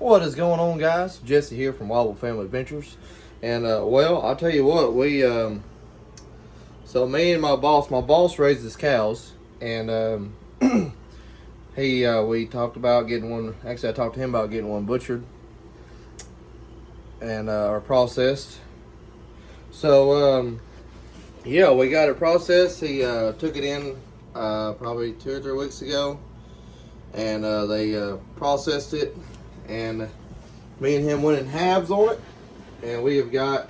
What is going on, guys? Jesse here from Wobble Family Adventures. And, well, I'll tell you what, so me and my boss raises cows. And, we talked about getting one, actually I talked to him about getting one butchered. And, or processed. So, yeah, we got it processed. He, took it in, probably 2 or 3 weeks ago. And, they, processed it. And me and him went in halves on it, and we have got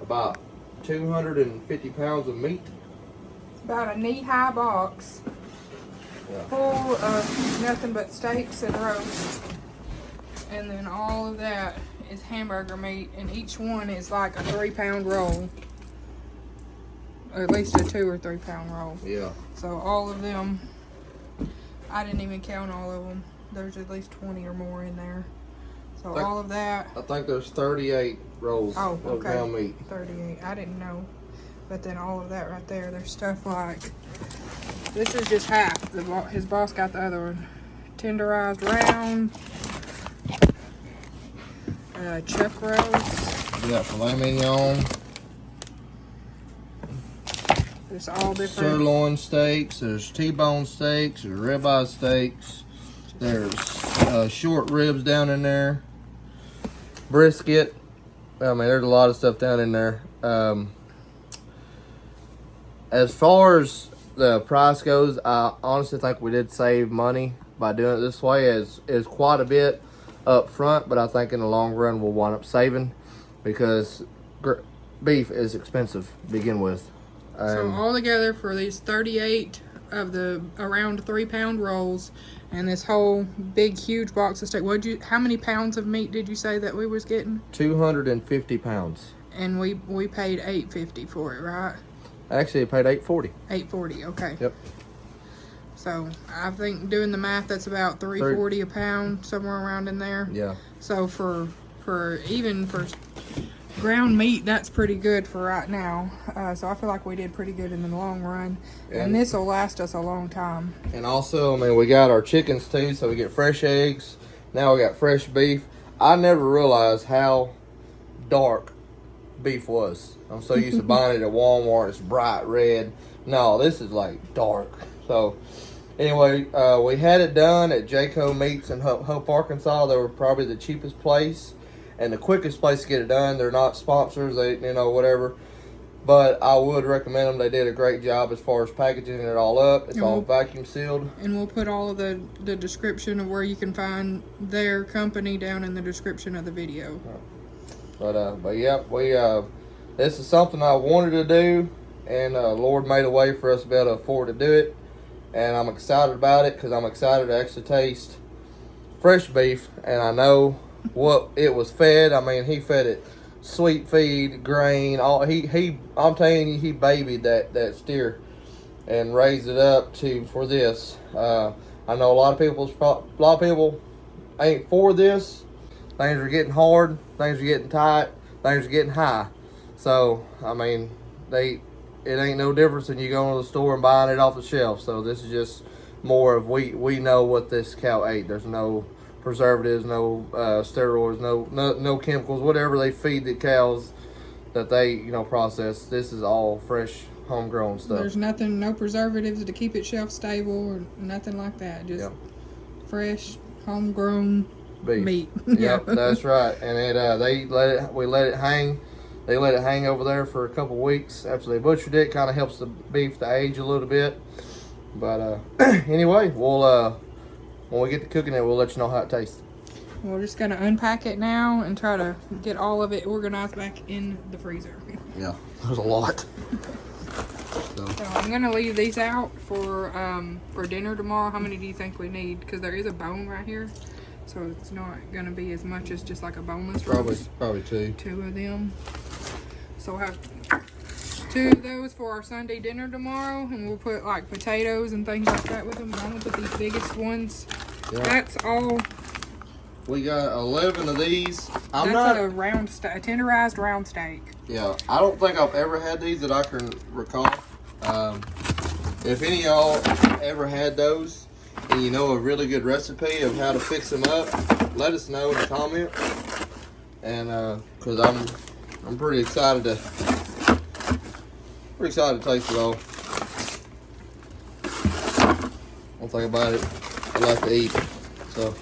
about 250 pounds of meat. It's about a knee-high box full of nothing but steaks and roast, and then all of that is hamburger meat, and each one is like a 3-pound roll, or at least a 2 or 3 pound roll. Yeah. So all of them, I didn't even count all of them. There's at least 20 or more in there. So all of that. I think there's 38 rolls of ground meat. 38. I didn't know. But then all of that right there, there's stuff like, this is just half. His boss got the other one. Tenderized round. Chuck roast. We got filet mignon. It's all different. Sirloin steaks. There's T-bone steaks. There's ribeye steaks. There's short ribs down in there. Brisket. I mean, there's a lot of stuff down in there. As far as the price goes, I honestly think we did save money by doing it this way. It's quite a bit up front, but I think in the long run we'll wind up saving because beef is expensive to begin with. So all together for these 38 of the around 3-pound rolls and this whole big huge box of steak, how many pounds of meat did you say that we was getting? 250 pounds. And we paid $8.50 for it, right? Actually, I paid $8.40. $8.40, okay. Yep. So I think doing the math, that's about $3.40 a pound, somewhere around in there. Yeah. So for ground meat, that's pretty good for right now. So I feel like we did pretty good in the long run. And this will last us a long time. And also, I mean, we got our chickens too, so we get fresh eggs. Now we got fresh beef. I never realized how dark beef was. I'm so used to buying it at Walmart. It's bright red. No, this is like dark. So anyway, we had it done at Jayco Meats in Hope, Arkansas. They were probably the cheapest place and the quickest place to get it done. They're not sponsors, whatever. But I would recommend them. They did a great job as far as packaging it all up. It's all vacuum sealed. And we'll put all of the description of where you can find their company down in the description of the video. But yeah, this is something I wanted to do, and Lord made a way for us to be able to afford to do it. And I'm excited about it because I'm excited to actually taste fresh beef, and I know what it was fed. I mean, he fed it sweet feed, grain, all I'm telling you, he babied that steer and raised it up for this. I know a lot of people ain't for this. Things are getting hard, things are getting tight, things are getting high. So I mean, it ain't no difference than you going to the store and buying it off the shelf. So this is just more of we know what this cow ate. There's no preservatives, no steroids, no chemicals, whatever they feed the cows that they process. This is all fresh, homegrown stuff. There's nothing, no preservatives to keep it shelf stable or nothing like that. Just fresh, homegrown beef. Meat. Yep, that's right. And we let it hang. They let it hang over there for a couple weeks after they butchered it. Kind of helps the beef to age a little bit. But anyway, we'll when we get to cooking it, we'll let you know how it tastes. We're just gonna unpack it now and try to get all of it organized back in the freezer. Yeah, there's a lot. So I'm gonna leave these out for dinner tomorrow. How many do you think we need? Because there is a bone right here, so it's not gonna be as much as just like a boneless roast. Probably 2. 2 of them. So we'll have 2 of those for our Sunday dinner tomorrow, and we'll put like potatoes and things like that with them. I'm gonna put these biggest ones. Yeah. That's all. We got 11 of these. That's a tenderized round steak. Yeah, I don't think I've ever had these that I can recall. If any of y'all ever had those and you know a really good recipe of how to fix them up, let us know in the comments. And cause I'm pretty excited to taste it all. One thing about it, I like to eat. So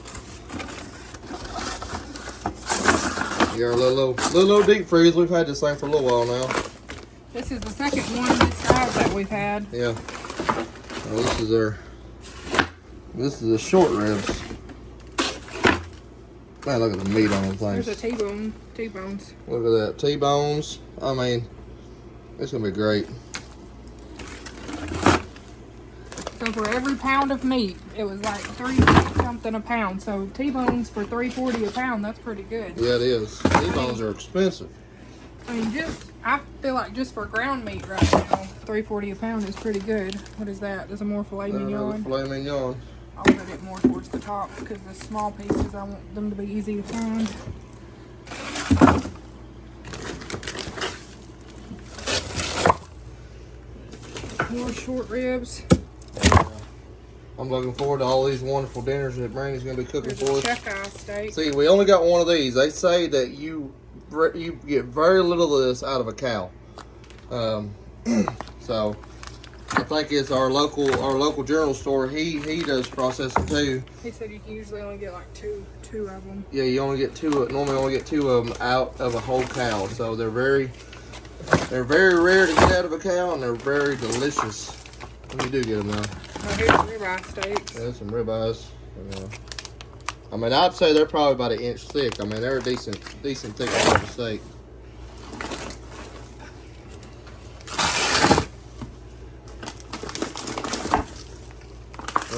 yeah, our little deep freeze. We've had this thing for a little while now. This is the second one this size that we've had. Yeah. Well, this is the short ribs. Man, look at the meat on them things. There's a T-bone, T-bones. Look at that, T-bones. I mean, it's gonna be great. So for every pound of meat, it was like $3 something a pound. So T-bones for $3.40 a pound, that's pretty good. Yeah, it is. T-bones are expensive. I mean, I feel like just for ground meat right now, $3.40 a pound is pretty good. What is that? There's a more filet mignon. Filet mignon. I'll put it more towards the top because the small pieces, I want them to be easy to find. More short ribs. I'm looking forward to all these wonderful dinners that Brandy's going to be cooking for us. Check-eye steak. See, we only got one of these. They say that you get very little of this out of a cow. So I think it's our local general store. He does processing too. He said you can usually only get like two of them. Yeah, you only get two. Normally, only get 2 of them out of a whole cow. So they're very rare to get out of a cow, and they're very delicious when you do get them now. Oh, here's ribeye steaks. Yeah, some ribeyes. I mean, I'd say they're probably about 1 inch thick. I mean, they're a decent thick part of steak.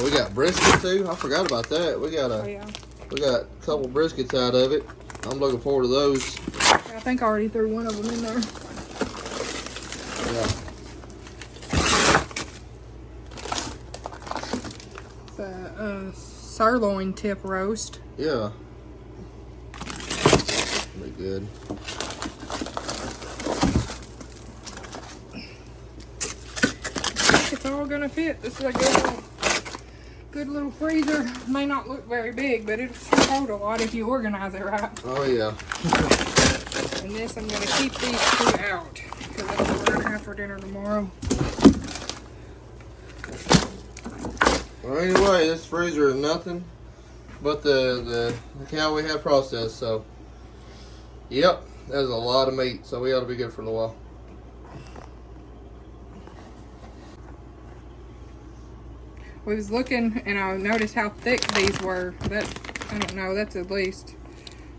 We got brisket too. I forgot about that. We got a couple briskets out of it. I'm looking forward to those. I think I already threw one of them in there. The sirloin tip roast. Yeah. Be good. It's all gonna fit. This is a good little freezer. May not look very big, but it'll sure hold a lot if you organize it right. Oh yeah. And this, I'm gonna keep these 2 out because that's what we're gonna have for dinner tomorrow. Well, anyway, this freezer is nothing but the cow we had processed. So, yep, that's a lot of meat. So we ought to be good for a little while. We was looking and I noticed how thick these were. I don't know, that's at least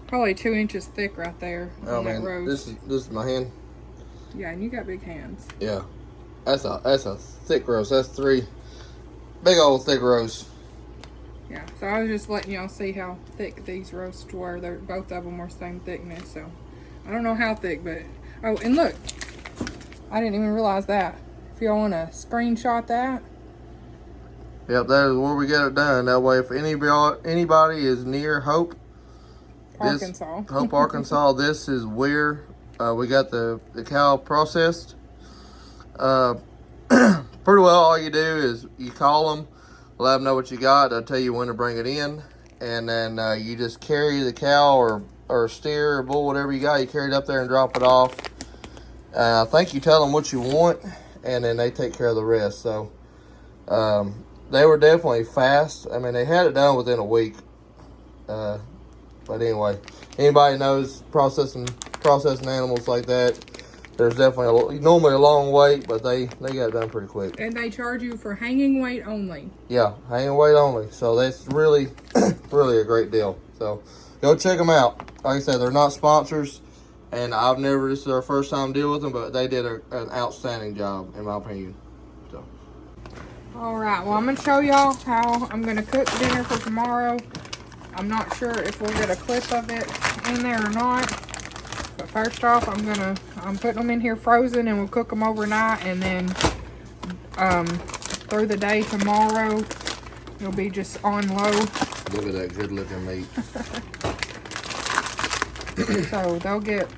probably 2 inches thick right there on that roast. This is my hand. Yeah, and you got big hands. Yeah, that's a thick roast. That's 3 big old thick roasts. Yeah, so I was just letting y'all see how thick these roasts were. Both of them were same thickness, so I don't know how thick, but oh, and look, I didn't even realize that. If y'all want to screenshot that. Yep, that is where we get it done. That way, if anybody is near Hope, Arkansas, this is where we got the cow processed. Pretty well, all you do is you call them, let them know what you got. They'll tell you when to bring it in, and then you just carry the cow or steer or bull, whatever you got. You carry it up there and drop it off. I think you tell them what you want, and then they take care of the rest. So they were definitely fast. I mean, they had it done within a week. But anyway, anybody knows processing animals like that, there's definitely normally a long wait, but they got it done pretty quick. And they charge you for hanging weight only. Yeah, hanging weight only. So that's really, really a great deal. So go check them out. Like I said, they're not sponsors, and this is our first time dealing with them, but they did an outstanding job, in my opinion. So. All right, well, I'm going to show y'all how I'm going to cook dinner for tomorrow. I'm not sure if we'll get a clip of it in there or not. But first off, I'm putting them in here frozen, and we'll cook them overnight, and then through the day tomorrow, it'll be just on low. Look at that good looking meat. So they'll get,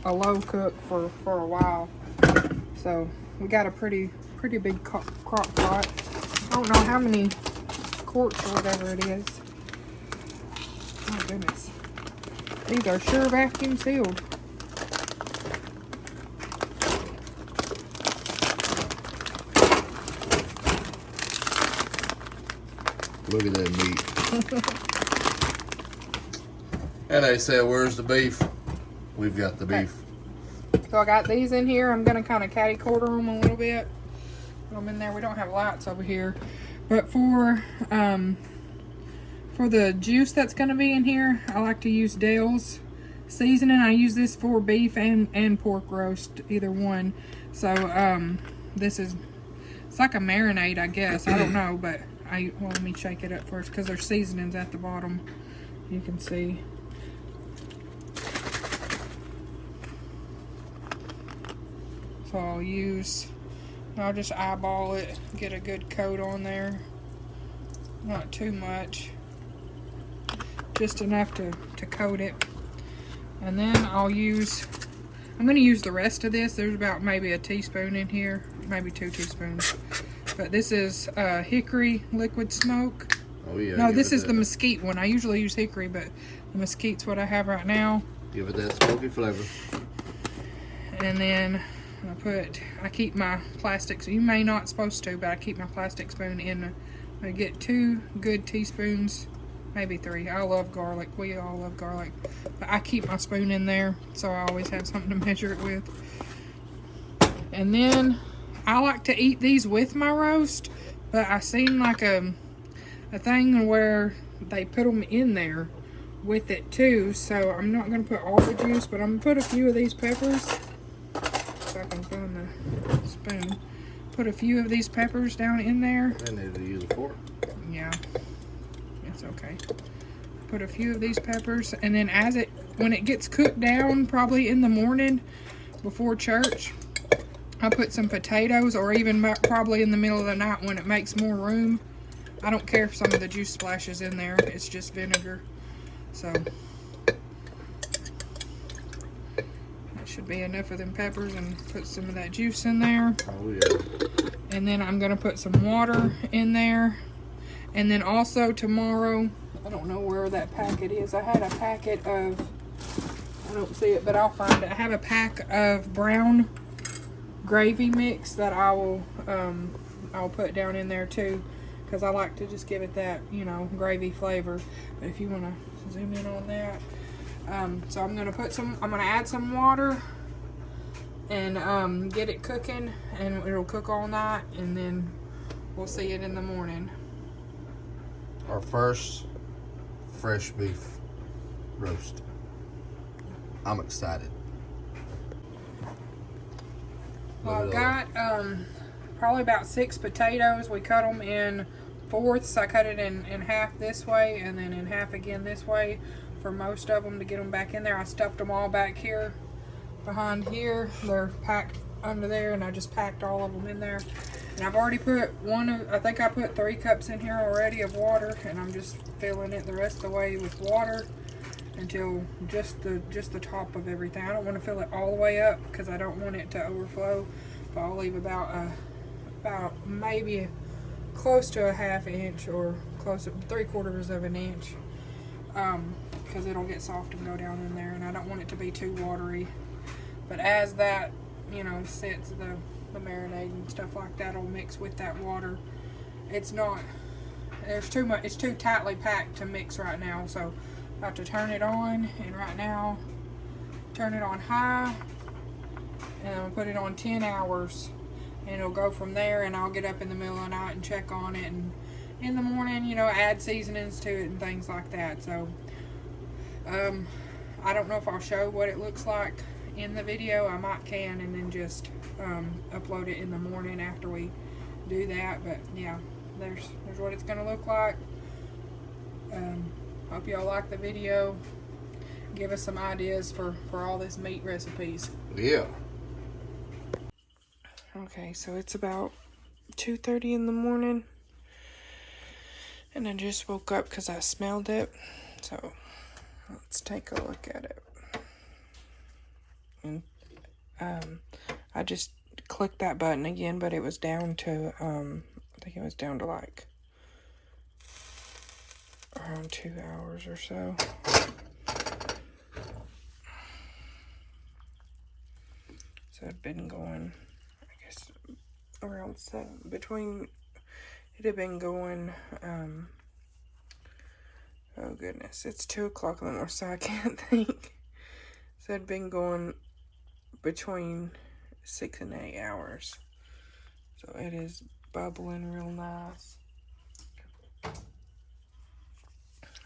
a low cook for a while. So we got a pretty big crock pot. I don't know how many quarts or whatever it is. Oh goodness. These are sure vacuum sealed. Look at that meat. And they said, where's the beef? We've got the beef. So I got these in here. I'm going to kind of catty corner them a little bit. Put them in there. We don't have lights over here. But for the juice that's going to be in here, I like to use Dale's seasoning. I use this for beef and pork roast, either one. So this is, it's like a marinade, I guess. I don't know, but well, let me shake it up first because there's seasonings at the bottom. You can see. So I'll just eyeball it, get a good coat on there. Not too much. Just enough to coat it. And then I'm going to use the rest of this. There's about maybe a teaspoon in here, maybe 2 teaspoons. But this is hickory liquid smoke. Oh yeah. No, this is the mesquite one. I usually use hickory, but the mesquite's what I have right now. Give it that smoky flavor. And then I keep my plastics. You may not supposed to, but I keep my plastic spoon in. I get 2 good teaspoons, maybe 3. I love garlic. We all love garlic. But I keep my spoon in there, so I always have something to measure it with. And then I like to eat these with my roast, but I seen like a thing where they put them in there with it too. So I'm not going to put all the juice, but I'm going to put a few of these peppers. If I can find the spoon. Put a few of these peppers down in there. I need to use a fork. Yeah, it's okay. Put a few of these peppers, and then when it gets cooked down, probably in the morning before church, I put some potatoes, or even probably in the middle of the night when it makes more room. I don't care if some of the juice splashes in there. It's just vinegar. So that should be enough of them peppers, and put some of that juice in there. Oh yeah. And then I'm going to put some water in there. And then also tomorrow, I don't know where that packet is. I had a packet of, I don't see it, but I'll find it. I have a pack of brown gravy mix that I'll put down in there too, because I like to just give it that, gravy flavor. But if you want to zoom in on that, so I'm going to add some water and get it cooking, and it'll cook all night, and then we'll see it in the morning. Our first fresh beef roast. I'm excited. Well, I've got probably about 6 potatoes. We cut them in fourths. I cut it in half this way, and then in half again this way for most of them to get them back in there. I stuffed them all back here behind here. They're packed under there, and I just packed all of them in there. And I've already put I think I put 3 cups in here already of water, and I'm just filling it the rest of the way with water until just the top of everything. I don't want to fill it all the way up because I don't want it to overflow, but I'll leave about maybe close to a ½ inch, or close to 3/4 of an inch, because it'll get soft and go down in there, and I don't want it to be too watery. But as that sets, the marinade and stuff like that will mix with that water. It's too tightly packed to mix right now, so I have to turn it on, and right now turn it on high, and I'll put it on 10 hours, and it'll go from there. And I'll get up in the middle of the night and check on it, and in the morning add seasonings to it and things like that. So I don't know if I'll show what it looks like in the video. I might can, and then just upload it in the morning after we do that. But yeah, there's what it's gonna look like. Hope y'all like the video. Give us some ideas for all this meat recipes. Yeah. Okay, so it's about 2:30 in the morning, and I just woke up because I smelled it. So let's take a look at it. And I just clicked that button again, but it was down to I think it was down to like around 2 hours or so. So it'd been going, I guess, around 7, it had been going, oh goodness, it's 2 o'clock in the morning, so I can't think. So it'd been going between 6 and 8 hours. So it is bubbling real nice.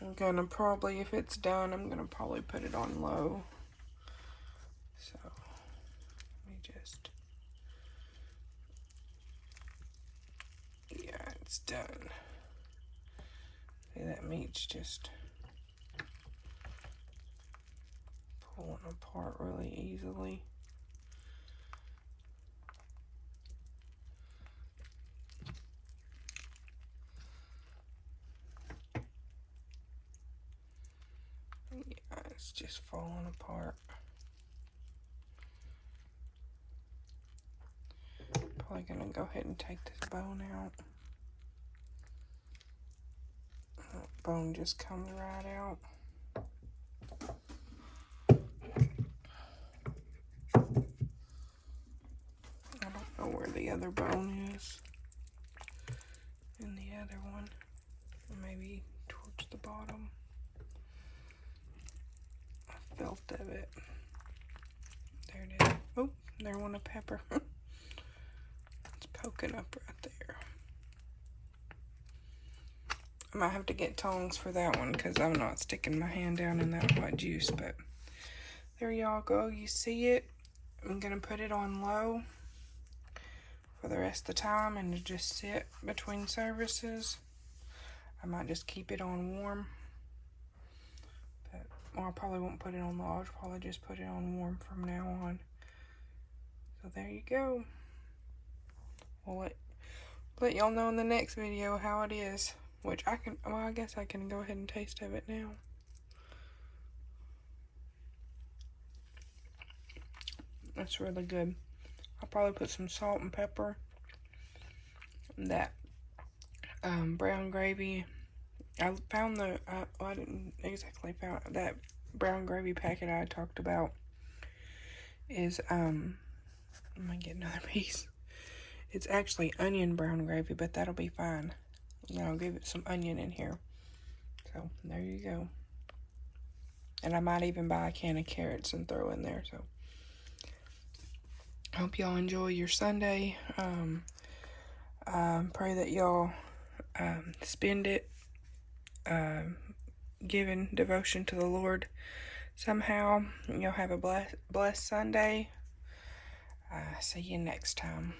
I'm gonna probably, if it's done, I'm gonna probably put it on low. So, let me just, yeah, it's done. See, that meat's just pulling apart really easily. Yeah, it's just falling apart. Probably gonna go ahead and take this bone out. That bone just comes right out. I don't know where the other bone is. And the other one, maybe towards the bottom. I felt of it. There it is. Oh, there went a pepper. It's poking up right there. I might have to get tongs for that one because I'm not sticking my hand down in that hot juice, but there y'all go. You see it. I'm gonna put it on low for the rest of the time and to just sit between services. I might just keep it on warm, but well, I probably won't put it on low. I'll probably just put it on warm from now on. So there you go. We'll let y'all know in the next video how it is, which I can, well, I guess I can go ahead and taste of it now. It's really good. I'll probably put some salt and pepper. That brown gravy. I found well, I didn't exactly found that brown gravy packet I talked about is I'm gonna get another piece. It's actually onion brown gravy, but that'll be fine. And I'll give it some onion in here. So there you go. And I might even buy a can of carrots and throw in there. So hope y'all enjoy your Sunday. Pray that y'all spend it giving devotion to the Lord somehow. Y'all have a blessed Sunday. See you next time.